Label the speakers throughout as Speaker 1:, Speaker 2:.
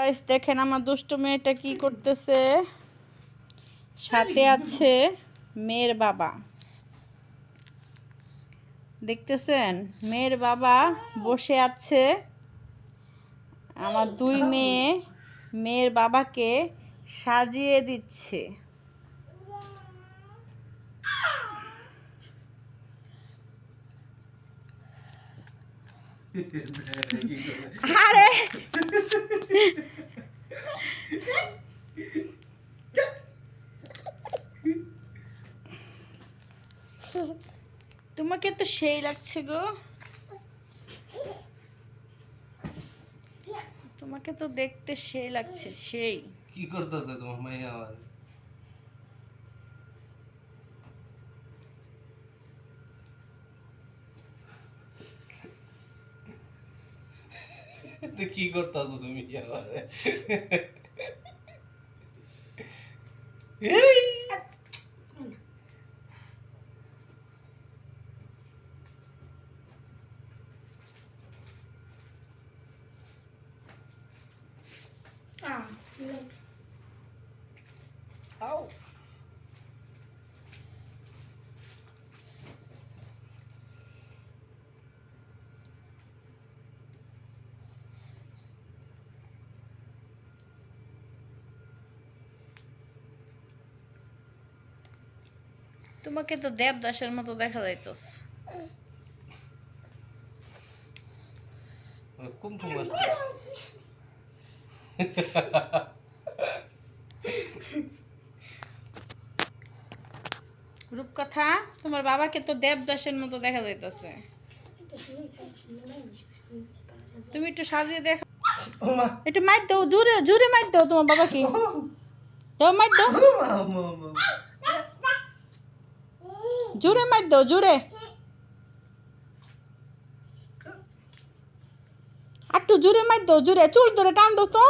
Speaker 1: Guys দেখেন আমার দুষ্ট মেয়েটা কি করতেছে। সাথে আছে মেয়ের বাবা, দেখতেছেন মেয়ের বাবা বসে আছে। আমার দুই মেয়ে মেয়ের বাবাকে সাজিয়ে দিচ্ছে। আরে তোমাকে তো সেই লাগছে গো, তোমাকে তো দেখতে সেই লাগছে। সেই
Speaker 2: কি করতেছে তোমার মাইয়া? আমার তো কি করতেছো তুমি আমারে?
Speaker 1: তোমাকে তো দেবদাসের মতো দেখা যাইতস।
Speaker 2: Kung fu master.
Speaker 1: রূপকথা, তোমার বাবাকে তো দেবদাসের মতো দেখা যাইতেছে। তুমি একটু সাজিয়ে দেখো, একটু মাইর দাও, জোরে জোরে মাইর দাও তোমার বাবাকে। দাও মাইর দাও, জোরে মাইর দাও, জোরে। একটু জোরে মাইর দাও, জোরে। চুল ধরে টান দাও তো,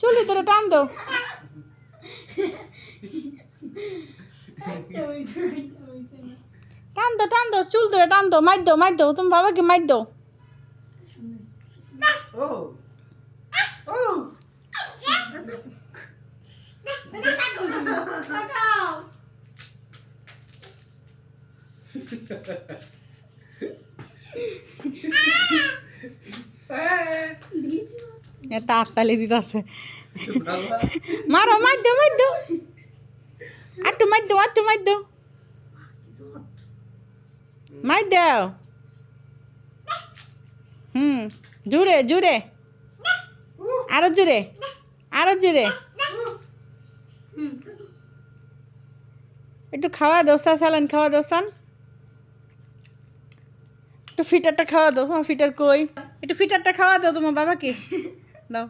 Speaker 1: চুলি ধরে টান দাও। টান দাও, টান দাও, চুল ধরে টান দাও, মাইর দাও, মাইর দাও, তোমার বাবাকে মাইর দাও। এটা আত্তালি দিতেছে। মারো, মার দাও, মার দাও, আটটু মার দাও, আটটু মার দাও, মার দাও। জোরে জোরে, আরো জোরে, আরো জোরে। একটু খাওয়া দাও, সালান খাওয়া দাও, সান একটু ফিটারটা খাওয়া দাও। হ্যাঁ ফিটার কই, একটু ফিটারটা খাওয়া দাও তোমার বাবাকে। দাও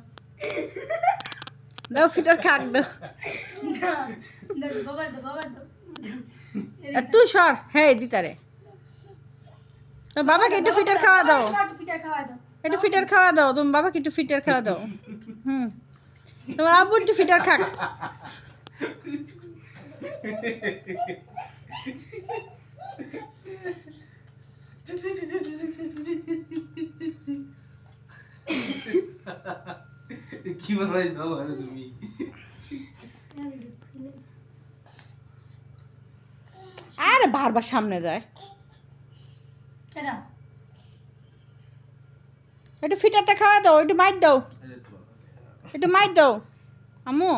Speaker 1: দাও, ফিটার খাক দাও। তুই সর, হ্যাঁ দিতারে তোর বাবাকে একটু ফিটার খাওয়া দাও, একটু ফিটার খাওয়া দাও তোমার বাবাকে, একটু ফিটার খাওয়া দাও। তোমার আব্বু একটু ফিটার খাক।
Speaker 2: কি বানাইছো আমারে তুমি?
Speaker 1: আরে বারবার সামনে যায়। একটু ফিটারটা খাওয়া দাও, একটু মাইর দাও, একটু মাইর দাও আম্মু।